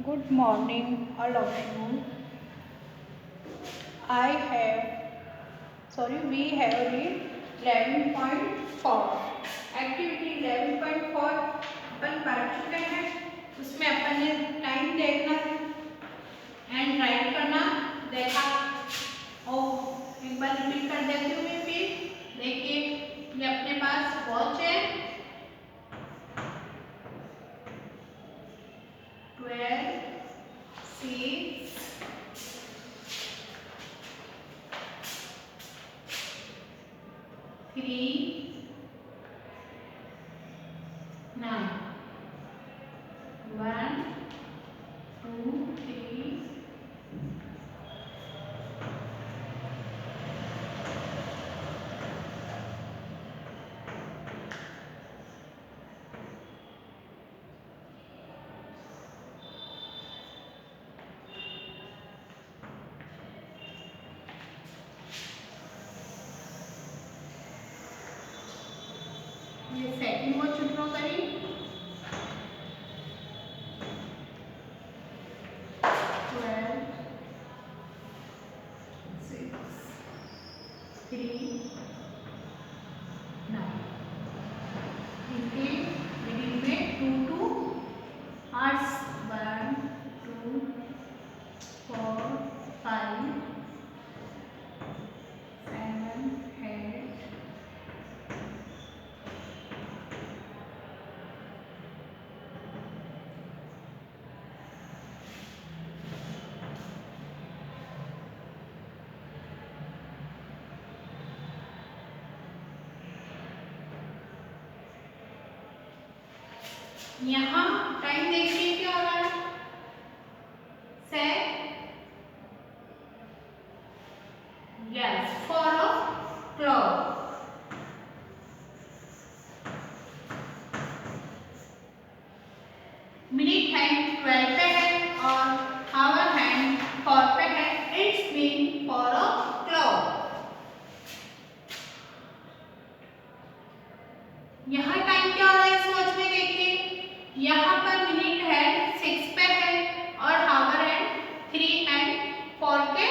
Good morning, all of you. We have read 11.4. Activity 11.4 अपन पढ़ चुके हैं. उसमें अपन ने टाइम देखना एंड राइट करना देखा. और एक बार रिपीट कर देती हूँ मैं फिर. देखिए, ये अपने पास वॉच है. 12, 6, 3, 9. 1, 2, 3. ये सेकंड वॉच ड्रॉ करी. 12, 6, 3, 9. इनके मिडिल में 2 आर्स. 1, 2, 4, 5, 7, 8. यहाँ टाइम देखिए क्या हो रहा है. से यस 4 o'clock. मिनट हैंड 12 पे है और आवर हैंड 4 पे है. It's mean 4 o'clock. यहाँ टाइम क्या हो रहा है इस वॉच में देखिए. यहाँ पर मिनट हैंड 6 पे है और आवर हैंड 3 and 4 के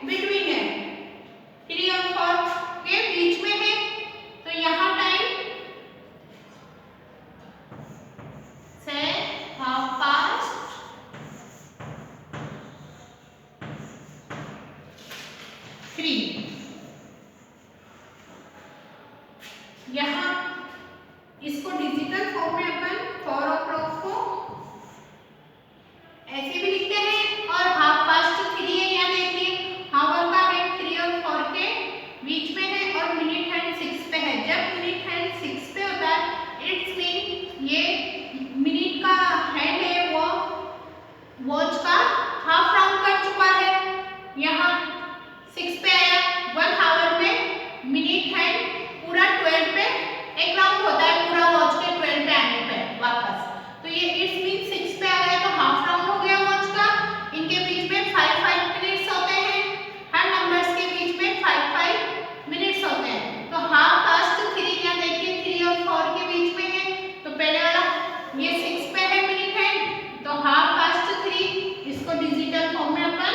बिटवीन है. 3 और 4 के बीच में है. तो यहाँ टाइम से 3:30. यहाँ इसको डिजिटल फॉर्म में अपन 4 o'clock को ऐसे भी लिखते हैं और हाफ पास्ट 3 है. यहाँ देखिए हावर का हैंड 3 और 4 के बीच में है और मिनट हैंड 6 पे है. जब मिनट हैंड 6 पे होता है इट्स मीन ये मिनट का हैंड है वो वॉच का हाफ राउंड कर चुका है. यहाँ 6 पे आया. 1 आवर में मिनट हैंड पूरा 12 पे एक राउंड होता है पूरा वॉच के 12 पे आने पे वापस. तो ये इट्स मीन 6 पे आ गया तो हाफ राउंड हो गया वॉच का. इनके बीच में 5 मिनट्स होते हैं. हर नंबर्स के बीच में 5 मिनट्स होते हैं. तो हाफ पास्ट 3 यहाँ देखिए 3 और 4 के बीच में है. तो पहले वाला ये 6 पे है मिनट हैंड तो हाफ पास्ट 3. इसको डिजिटल फॉर्म में अपन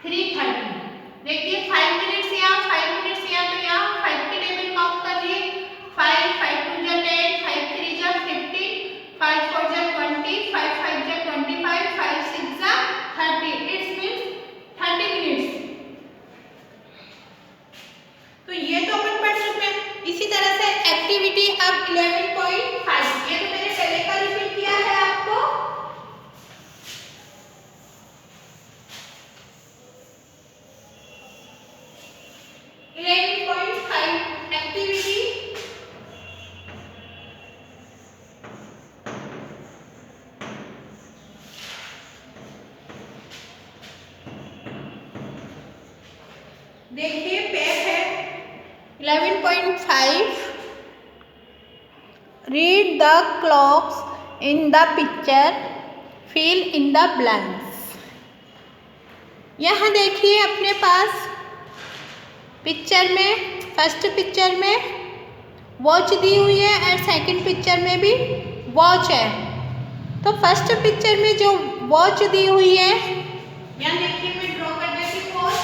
3:30. देखिए 5 मिनट्स यहाँ 5 मिनट्स यहाँ. तो यहाँ 5 के टेबल काउंट कर लिए. 5 5 2 जा 10, 5 3 जा 15, 5 4 जा 20, 5 5 जा 25, 5 6 जा 30. It's means 30 minutes. तो ये तो अपन पढ़ चुके हैं. इसी तरह से एक्टिविटी अब 11.5 ये तो मैंने पहले का रिपीट किया है आपको. एक्टिविटी देखिए पेज है 11.5. Read the clocks in the picture, fill in the blanks. यहाँ देखिए अपने पास पिक्चर में फर्स्ट पिक्चर में वॉच दी हुई है और सेकंड पिक्चर में भी वॉच है. तो फर्स्ट पिक्चर में जो वॉच दी हुई है, यहाँ देखिए मैं ड्रॉ कर देती हूँ वॉच।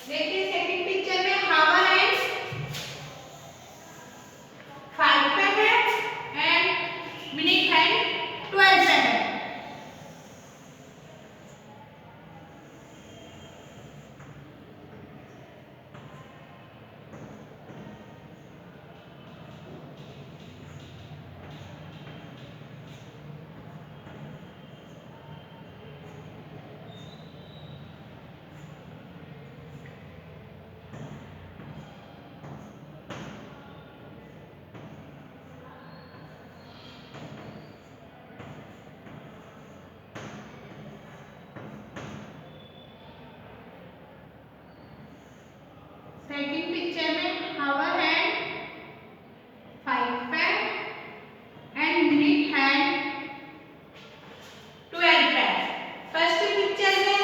देखिए सेकंड पिक्चर में हावर हैंड 5 पे है एंड मिनट हैंड 12 पे है। सेकंड पिक्चर में हावर हैंड 5 पे एंड मिनट हैंड 12 पे। फर्स्ट पिक्चर में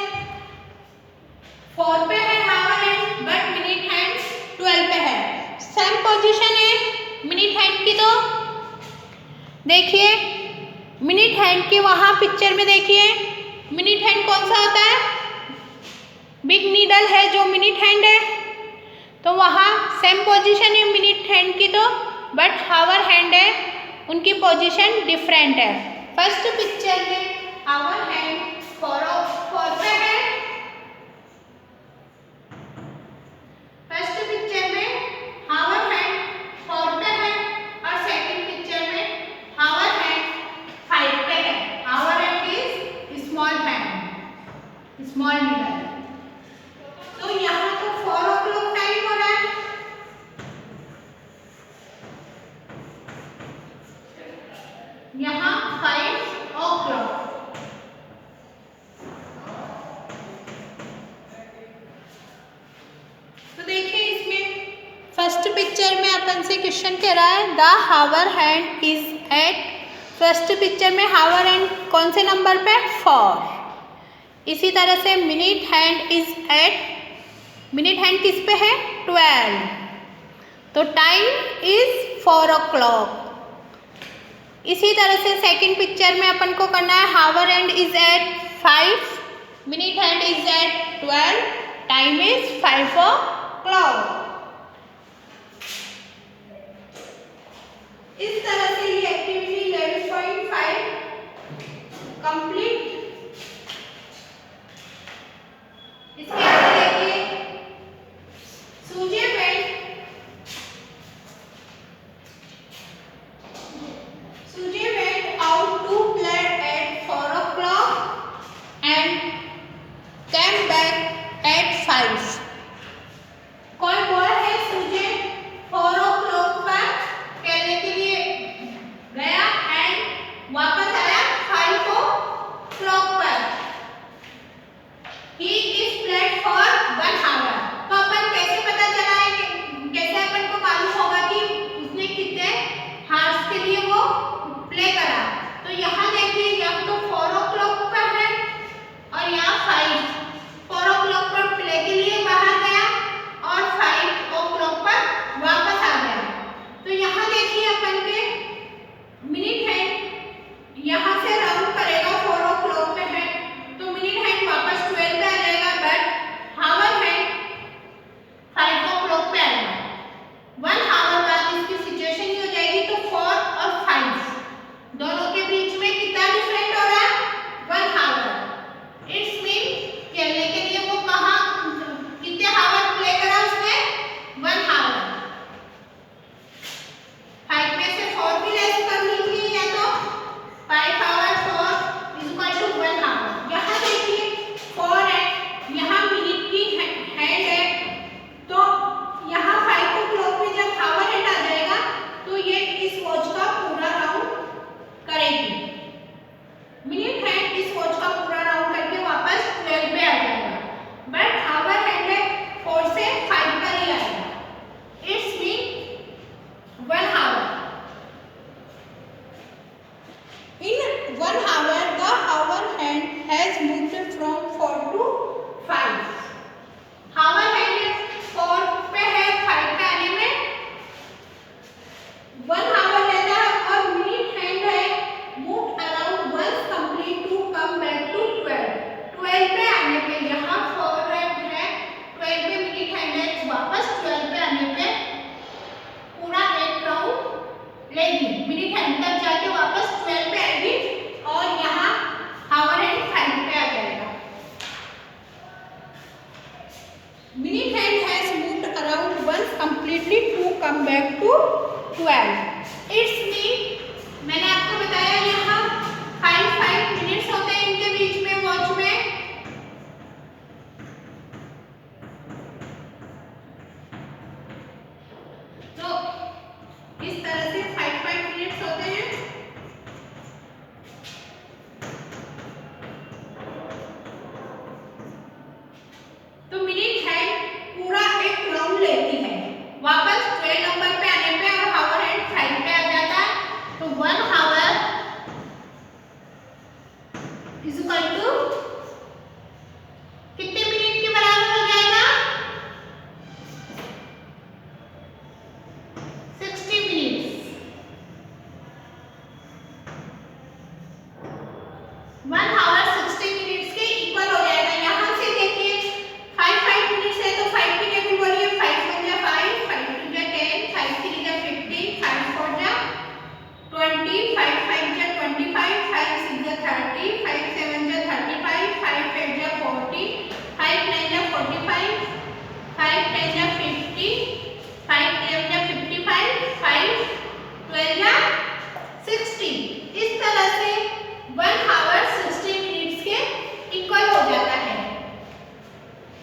4 पे है hour hand but minute hand 12 पे है। सेम पोजीशन है मिनट हैंड की। तो देखिए मिनट हैंड की वहाँ पिक्चर में देखिए मिनट हैंड कौन सा होता है, बिग नीडल है जो मिनट हैंड है। तो वहाँ सेम पोजीशन है मिनट हैंड की, तो बट हावर हैंड है उनकी पोजीशन डिफरेंट है। फर्स्ट पिक्चर में हावर हैंड 4 पे है, फर्स्ट पिक्चर में हावर हैंड 4 पे है और सेकंड पिक्चर में हावर हैंड 5 पे है। Hour hand is small hand, small needle. तो यहाँ तो 4 o'clock टाइम हो रहा है, यहाँ 5 o'clock। तो देखिए इसमें फर्स्ट पिक्चर में अपन से क्वेश्चन कह रहा है the hour hand is at, first picture में हावर हैंड कौन से नंबर पे 4। इसी तरह से minute hand is at, minute hand किस पे है 12, तो टाइम इज 4 o'clock। इसी तरह से सेकंड पिक्चर में अपन को करना है hour hand is at 5, minute hand is at 12, time is 5 o'clock। इस तरह से ये एक्टिविटी 11.5 कंप्लीट। इसके आगे देखिए Sujay went out to play at 4 o'clock and came back at 5। कौन बोला है सूजे 4 o'clock पर खेलने के लिए गया एंड वापस आया 5 o'clock। लेगी, मिनट हैंड तक जाके वापस 12 पे आएगी और यहाँ हावर हैंड 5 पे आ जाएगा। Minute hand has moved around once completely to come back to 12। It's mean मैंने आपको बताया यहाँ 5 मिनट्स होते हैं इनके बीच में वॉच में। तो इस तरह से 5 मिनट्स होते हैं। तो मिनट हैंड पूरा एक राउंड लेती है, वापस 12 नंबर पे आने पे और हावर हैंड 5 पे आ जाता है। तो 1 हावर इज इक्वल टू कितने मिनट के बराबर हो जाएगा? 60 मिनट्स। 1 हावर 60 मिनट्स के इक्वल हो जाएगा। यहाँ से देखिए 5 मिनट्स है तो 5 की टेबल बोलिए, 5 1 जा 5, 5 2 जा 10, 5 3 जा 15, 5 4 जा 20, 5 5 जा 25, 5 6 जा 30, 5 7 जा 35, 5 8 जा 40, 5 9 जा 45, 5 10 जा 50, 5 11 जा 55, 5 12 जा 60। इस तरह से 1 हावर 60 मिनट्स के इक्वल हो जाता है।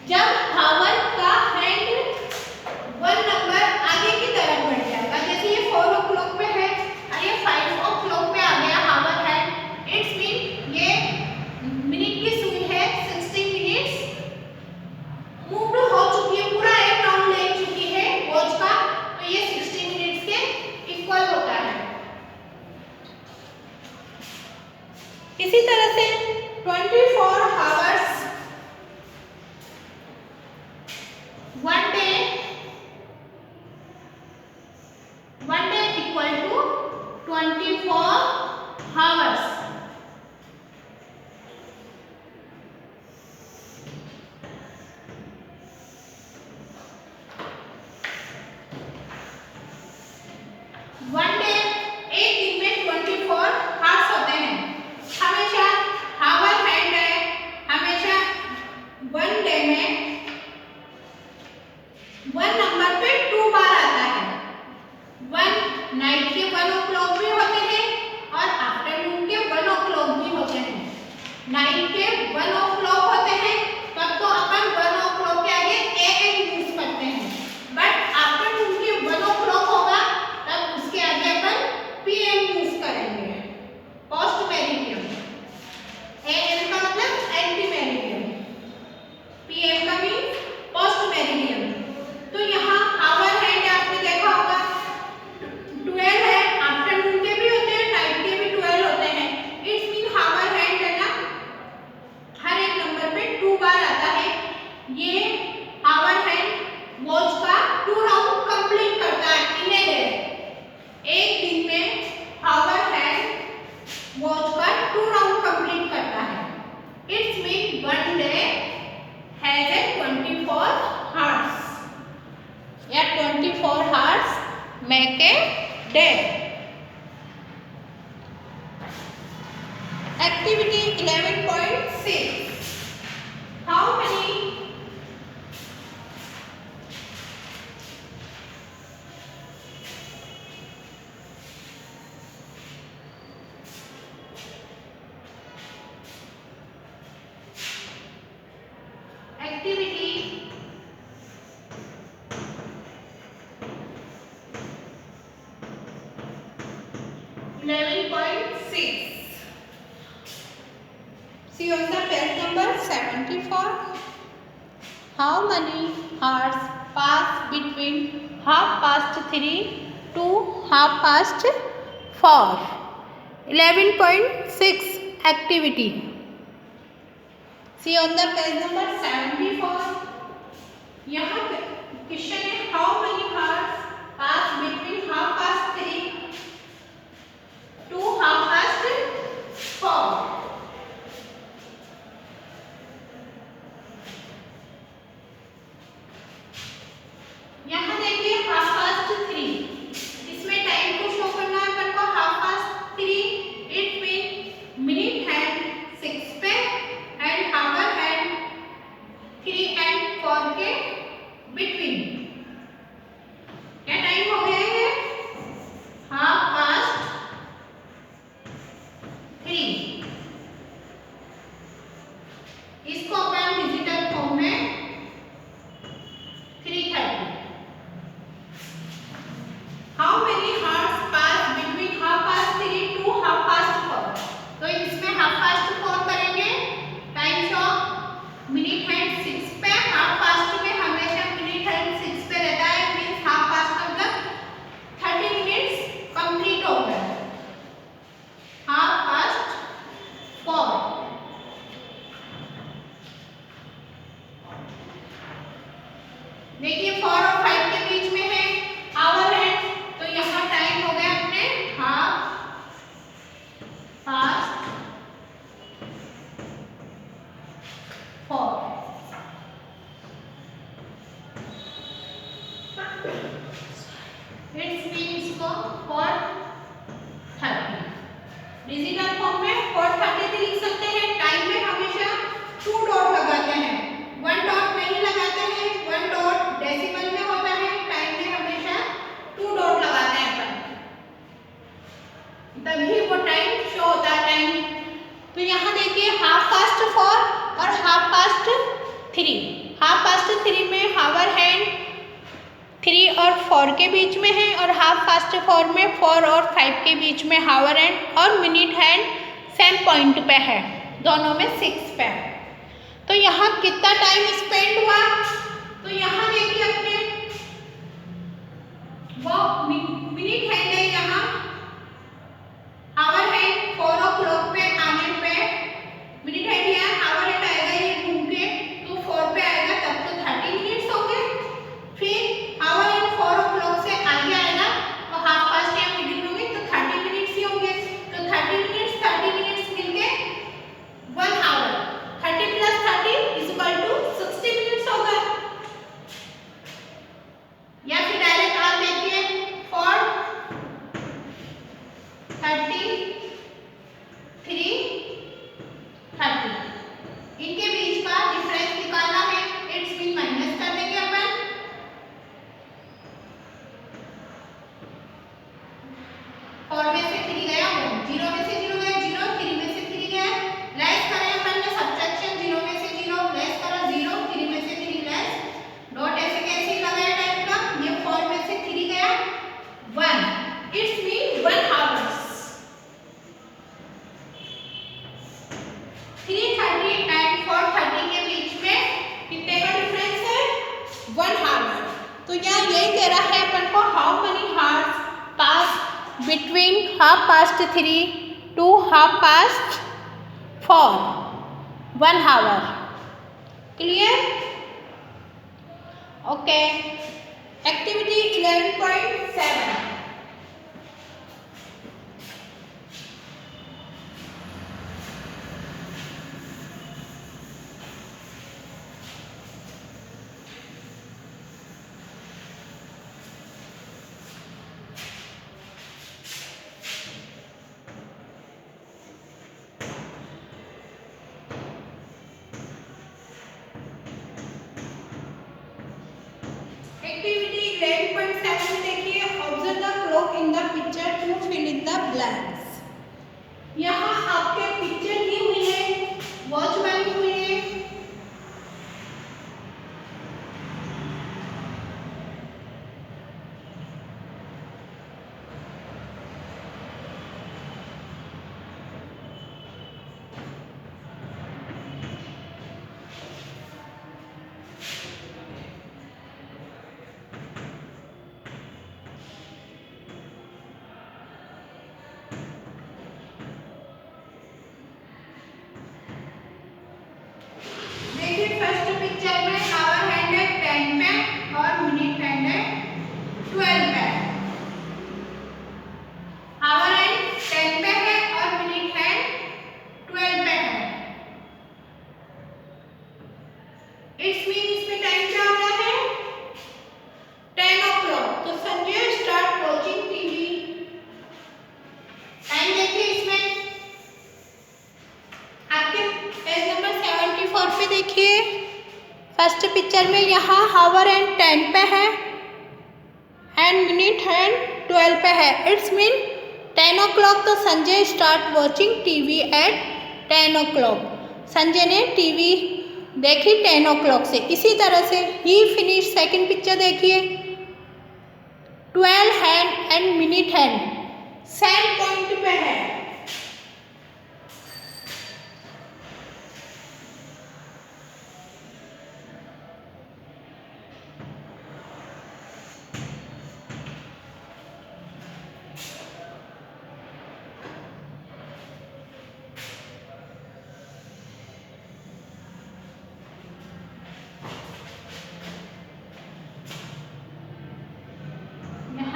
जब हावर का हैंड 1 नंबर आगे की तरफ बढ़ जाएगा, जैसे ये 4 o'clock पे है और ये 5 o'clock पे आ गया हावर हैंड, इट्स मीन ये मिनट की सुई है 60 मिनट्स मूव हो चुकी है, पूरा एक राउंड ले चुकी है वॉच का, तो ये 60 मिनट्स के इक्वल होता है। इसी तरह से 24 hours 1 day equal to 24 hours. One day एक दिन में 24 आवर्स होते हैं। हमेशा हावर हैंड है, हमेशा 1 डे में 1 नंबर पे 2 बार आता है। 1 नाइट के 1 o'clock भी होते हैं और आफ्टरनून के 1 o'clock भी होते हैं। नाइट के 1 o'clock होते हैं तब तो अपन 1 o'clock के आगे AM यूज करते हैं, बट आफ्टरनून के 1 o'clock होगा तब उसके आगे अपन PM यूज करेंगे, पोस्ट मेरिडियम। AM का मतलब एंटी मेरिडियम, PM का मीन्स पोस्ट मेरिडियम। तो यहाँ हावर हैंड आपने देखा होगा 12 है, आफ्टरनून के भी होते हैं, नाइट के भी 12 होते हैं। इट्स मीन हावर हैंड है ना, हर एक नंबर पे 2 बार आता है। ये हावर हैंड वॉच का 2 राउंड कंप्लीट करता है इन ए डे। एक दिन में हावर हैंड वॉच का 2 राउंड कंप्लीट करता है। It's mean 1 day has a 24 hours या 24 hours make a day। Activity 11.6 how many activity 11.6 see on the page number 74 how many hours pass between 3:30 to 4:30। 11.6 activity see on the page number 74। यहाँ question है how many hours pass between 3:30 to 4:30। यहाँ देखिए 3:30, इसमें time को show करना यहाँ देखिए 4:30 और 3:30। 3:30 में हावर हैंड 3 और 4 के बीच में है और 4:30 में 4 और 5 के बीच में हावर हैंड और मिनट हैंड सेम पॉइंट पे है, दोनों में 6 पे है। तो यहाँ कितना टाइम स्पेंड हुआ, तो यहाँ देखिए अपने वो मिनट हैंड है, यहाँ हावर हैंड 4 o'clock पे आने पे मिनट हैंड यहाँ हावर हैंड आएगा ये घूम के, तो 4 पे आएगा तब तो 30 मिनट्स हो गए। फिर हावर हैंड 4 o'clock से आगे आएगा तो 1/2 या मिडिल होंगे तो 30 मिनट्स ही होंगे, तो 30 मिनट्स मिलके 1 आवर, 30 + 30 = 60 मिनट्स होगा। या फिर डायरेक्ट आप देखिए 4 30 3 30, इनके बीच का डिफरेंस निकालना है, इट्स मीन माइनस कर देंगे अपन। 4 में से 3 गया 1, 0 में से 0 गया 0, 3 में से 3 गया, लेस करें अपन ने सब्ट्रैक्शन, 0 में से 0 लेस करा 0, 3 में से 3 लेस, डॉट ऐसे कैसे लगाया टाइप का, ये 4 में से 3 गया 1, इट्स मीन 1 आवर्स। 3:30 एंड 4:30 के बीच में कितने का डिफरेंस है, 1 आवर। तो यहाँ यही कह रहा है अपन को how many hours pass between 3:30 to 4:30, 1 hour. Clear? Okay. Activity 11.7। Activity 11.7 देखिए, observe the clock in the picture to fill in the blanks. यहाँ आपके पिक्चर दी हुई है, वॉच बनी हुई है, फर्स्ट पिक्चर में आवर हैंड है 10 पे और मिनट हैंड है 12 पे। आवर हैंड 10 पे है और मिनट हैंड 12 पे है। इट्स मीन इसमें टाइम क्या हो रहा है, 10 o'clock। तो Sanjay start watching TV. Time देखिए इसमें आपके पेज नंबर 74 पे देखिए, फर्स्ट पिक्चर में यहाँ हावर एंड 10 पे है एंड मिनट हैंड 12 पे है। It's mean 10 o'clock। तो Sanjay start watching TV at 10 o'clock। Sanjay ने टीवी देखी 10 o'clock से। इसी तरह से ही फिनिश सेकंड पिक्चर देखिए, 12 hand and minute hand same point पे है।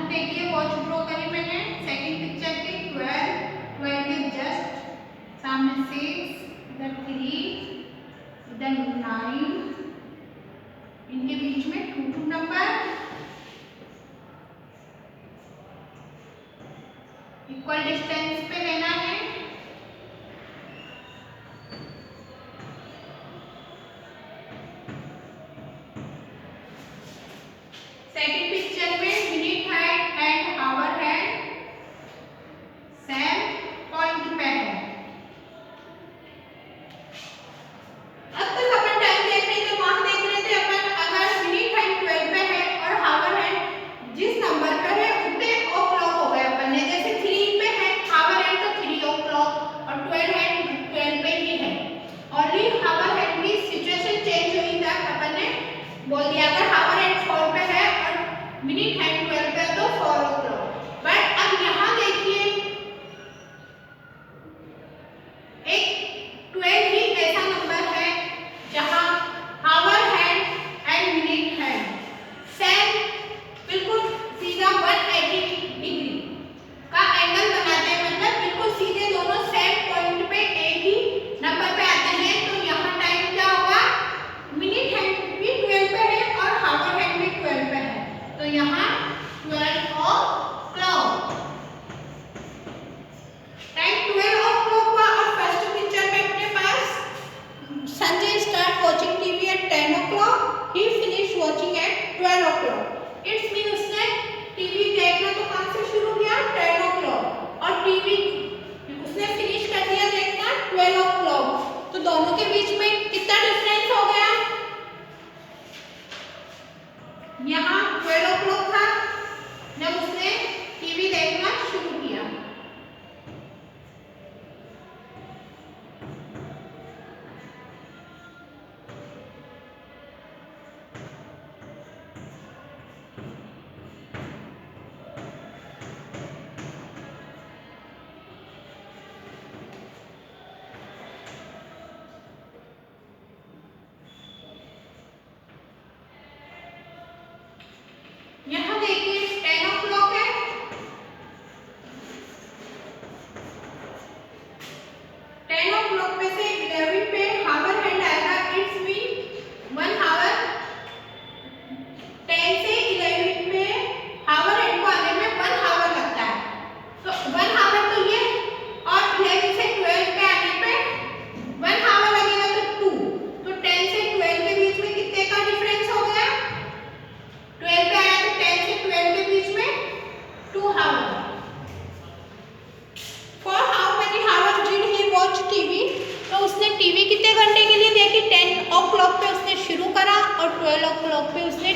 देखिए वॉच ड्रॉ करी मैंने सेकंड पिक्चर की, 12 के जस्ट सामने 6, इधर 3, इधर 9, इनके बीच में 2 नंबर, इक्वल डिस्टेंस पे लेना है। सेकंड पिक्चर में minute hand and hour hand same point पे है।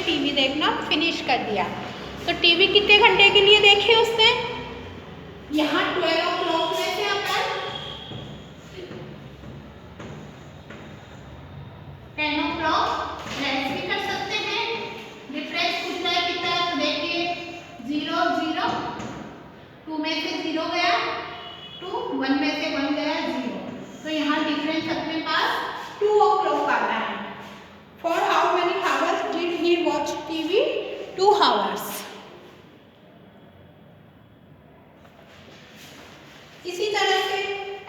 टीवी देखना फिनिश कर दिया। तो टीवी कितने घंटे के लिए देखे उसने? यहाँ 12 o'clock में से अपन 10 o'clock रेस्ट भी कर सकते हैं। डिफरेंस पूछना है कितना, तो देखिए 0 0, 2 में से 0 गया 2, 1 में से 1 गया 0, तो यहाँ डिफरेंस अपने पास 2 o'clock आ रहा है। For how many hours did he watch TV? 2 hours. इसी तरह से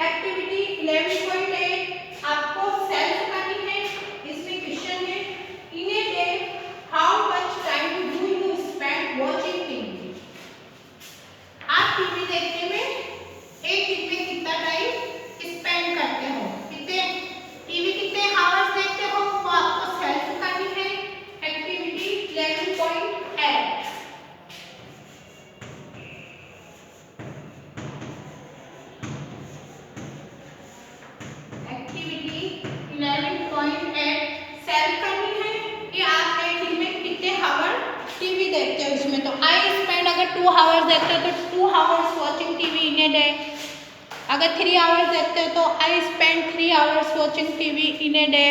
एक्टिविटी 11.8 आपको सेल्फ करनी है। इसमें क्वेश्चन है in a day how much time do you spend watching TV. आप टीवी देखने में एक दिन में कितना टाइम स्पेंड करते हो, कितने टीवी कितने आवर्स देखते हो, वो आपको सेल्फ करनी है। एक्टिविटी 11.8। एक्टिविटी 11.8 सेल्फ करनी है कि आप एक दिन में कितने आवर टीवी देखते हो। इसमें तो आई स्पेंड, अगर 2 आवर्स देखते हो तो 2 hours watching TV in a day. अगर 3 आवर्स देखते हो तो I spend 3 hours watching TV in a day.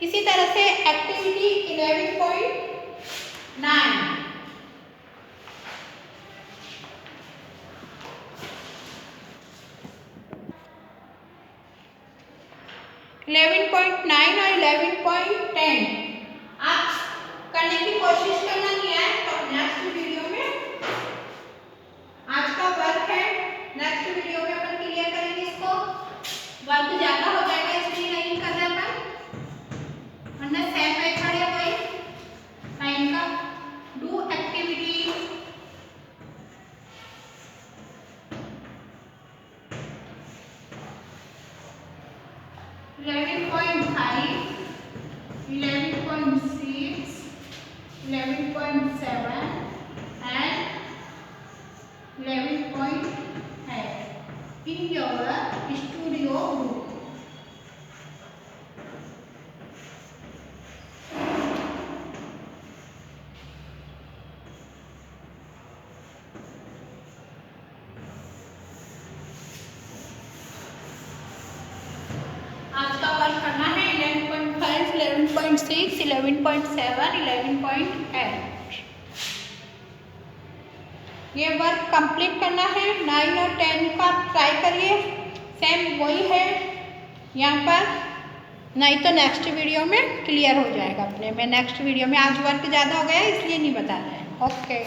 इसी तरह से एक्टिविटी 11.9 11.9 और 11.10 आप करने की कोशिश करना नहीं है तो नेक्स्ट वीडियो में, आज का वर्क है नेक्स्ट वीडियो में अपन क्लियर करेंगे। इसको वर्क ज्यादा हो जाएगा इसलिए नहीं कर रहे अपन, वरना सेम मेथड है वही टाइम का। Do activity 11.5, 11.6, 11.7 and 11.8 in your studio group. आज का वर्क करना है 11.5, 11.6, 11.7, 11.8। ये वर्क कंप्लीट करना है। 9 और 10 का ट्राई करिए, सेम वही है यहाँ पर, नहीं तो नेक्स्ट वीडियो में क्लियर हो जाएगा अपने में। नेक्स्ट वीडियो में आज वर्क ज़्यादा हो गया इसलिए नहीं बता रहे हैं। ओके।